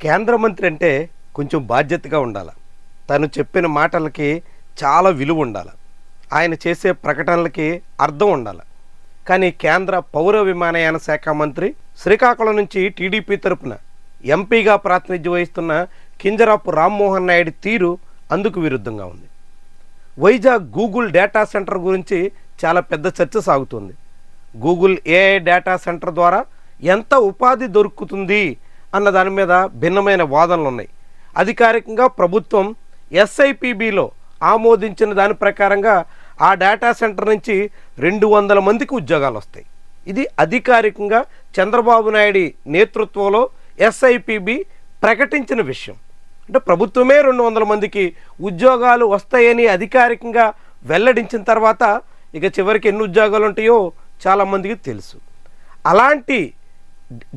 కేంద్ర మంత్రి అంటే కొంచెం బాధ్యతగా ఉండాలి. తను చెప్పిన మాటలకి చాలా విలువ ఉండాలి. ఆయన చేసే ప్రకటనలకి అర్థం ఉండాలి. కానీ కేంద్ర పౌర విమానయాన శాఖ మంత్రి శ్రీకాకుళం నుంచి టీడీపీ తరపున ఎంపీగా ప్రాతినిధ్యం వహిస్తున్న కింజరాపు రామ్మోహన్ నాయుడు తీరు అందుకు విరుద్ధంగా ఉంది. వైజాగ్ గూగుల్ డేటా సెంటర్ గురించి చాలా పెద్ద చర్చ సాగుతుంది. గూగుల్ ఏఐ డేటా సెంటర్ ద్వారా ఎంత ఉపాధి దొరుకుతుంది అన్న దాని మీద భిన్నమైన వాదనలు ఉన్నాయి. అధికారికంగా ప్రభుత్వం ఎస్ఐపిబిలో ఆమోదించిన దాని ప్రకారంగా ఆ డేటా సెంటర్ నుంచి 200 మందికి ఉద్యోగాలు వస్తాయి. ఇది అధికారికంగా చంద్రబాబు నాయుడు నేతృత్వంలో ఎస్ఐపిబి ప్రకటించిన విషయం. అంటే ప్రభుత్వమే 200 మందికి ఉద్యోగాలు వస్తాయని అధికారికంగా వెల్లడించిన తర్వాత ఇక చివరికి ఎన్ని ఉద్యోగాలు ఉంటాయో చాలామందికి తెలుసు. అలాంటి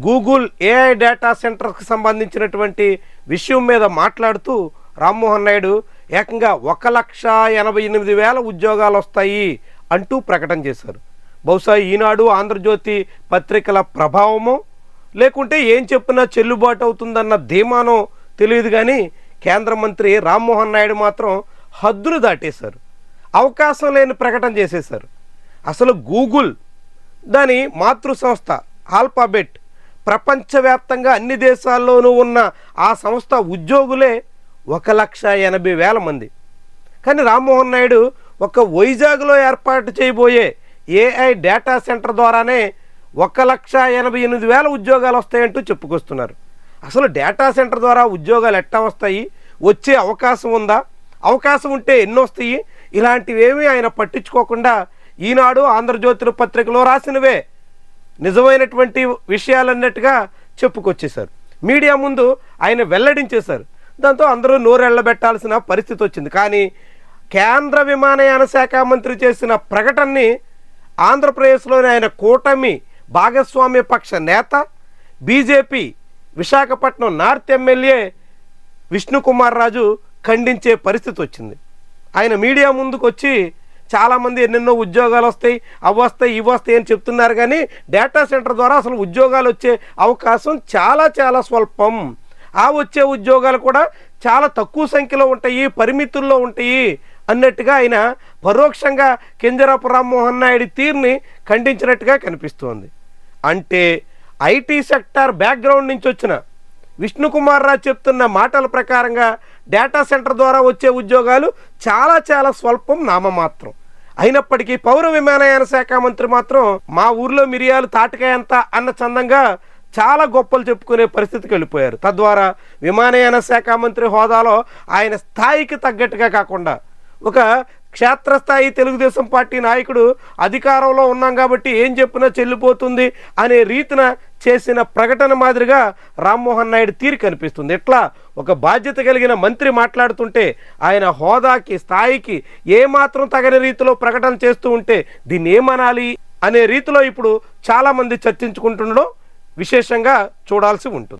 గూగుల్ ఏఐ డేటా సెంటర్కి సంబంధించినటువంటి విషయం మీద మాట్లాడుతూ రామ్మోహన్ నాయుడు ఏకంగా 1,88,000 ఉద్యోగాలు వస్తాయి అంటూ ప్రకటన చేశారు. బహుశా ఈనాడు, ఆంధ్రజ్యోతి పత్రికల ప్రభావమో లేకుంటే ఏం చెప్పినా చెల్లుబాటు అవుతుందన్న ధీమానో తెలియదు. కానీ కేంద్ర మంత్రి రామ్మోహన్ నాయుడు మాత్రం హద్దులు దాటేశారు. అవకాశం లేని ప్రకటన చేసేశారు. అసలు గూగుల్ దాని మాతృ సంస్థ ఆల్ఫాబెట్ ప్రపంచవ్యాప్తంగా అన్ని దేశాల్లోనూ ఉన్న ఆ సంస్థ ఉద్యోగులే 1,80,000 మంది. కానీ రామ్మోహన్ నాయుడు ఒక వైజాగ్లో ఏర్పాటు చేయబోయే ఏఐ డేటా సెంటర్ ద్వారానే 1,88,000 ఉద్యోగాలు వస్తాయంటూ చెప్పుకొస్తున్నారు. అసలు డేటా సెంటర్ ద్వారా ఉద్యోగాలు ఎట్టా వస్తాయి, వచ్చే అవకాశం ఉందా, అవకాశం ఉంటే ఎన్ని వస్తాయి, ఇలాంటివేమీ ఆయన పట్టించుకోకుండా ఈనాడు, ఆంధ్రజ్యోతి పత్రికలో రాసినవే నిజమైనటువంటి విషయాలన్నట్టుగా చెప్పుకొచ్చేశారు. మీడియా ముందు ఆయన వెల్లడించేశారు. దాంతో అందరూ నోరెళ్లబెట్టాల్సిన పరిస్థితి వచ్చింది. కానీ కేంద్ర విమానయాన శాఖ మంత్రి చేసిన ప్రకటనని ఆంధ్రప్రదేశ్లోని ఆయన కూటమి భాగస్వామ్య పక్ష నేత BJP Visakhapatnam north MLA Vishnukumar Raju ఖండించే పరిస్థితి వచ్చింది. ఆయన మీడియా ముందుకు వచ్చి చాలామంది ఎన్నెన్నో ఉద్యోగాలు వస్తాయి, అవి వస్తాయి, ఇవి వస్తాయి అని చెప్తున్నారు. కానీ డేటా సెంటర్ ద్వారా అసలు ఉద్యోగాలు వచ్చే అవకాశం చాలా చాలా స్వల్పం. ఆ వచ్చే ఉద్యోగాలు కూడా చాలా తక్కువ సంఖ్యలో ఉంటాయి, పరిమితుల్లో ఉంటాయి అన్నట్టుగా ఆయన పరోక్షంగా కింజరాపు రామ్మోహన్ నాయుడు తీరుని ఖండించినట్టుగా కనిపిస్తోంది. అంటే ఐటీ సెక్టార్ బ్యాక్గ్రౌండ్ నుంచి వచ్చిన విష్ణుకుమార్ రాజు చెప్తున్న మాటల ప్రకారంగా డేటా సెంటర్ ద్వారా వచ్చే ఉద్యోగాలు చాలా చాలా స్వల్పం, నామమాత్రం. అయినప్పటికీ పౌర విమానయాన శాఖ మంత్రి మాత్రం మా ఊర్లో మిరియాలు తాటికాయ ఎంత అన్న చందంగా చాలా గొప్పలు చెప్పుకునే పరిస్థితికి వెళ్ళిపోయారు. తద్వారా విమానయాన శాఖ మంత్రి హోదాలో ఆయన స్థాయికి తగ్గట్టుగా కాకుండా ఒక క్షేత్రస్థాయి తెలుగుదేశం పార్టీ నాయకుడు అధికారంలో ఉన్నాం కాబట్టి ఏం చెప్పినా చెల్లిపోతుంది అనే రీతిన చేసిన ప్రకటన మాదిరిగా రామ్మోహన్ నాయుడు తీరు కనిపిస్తుంది. ఎట్లా ఒక బాధ్యత కలిగిన మంత్రి మాట్లాడుతుంటే ఆయన హోదాకి, స్థాయికి ఏమాత్రం తగని రీతిలో ప్రకటన చేస్తూ ఉంటే దీన్ని ఏమనాలి అనే రీతిలో ఇప్పుడు చాలామంది చర్చించుకుంటుండడం విశేషంగా చూడాల్సి ఉంటుంది.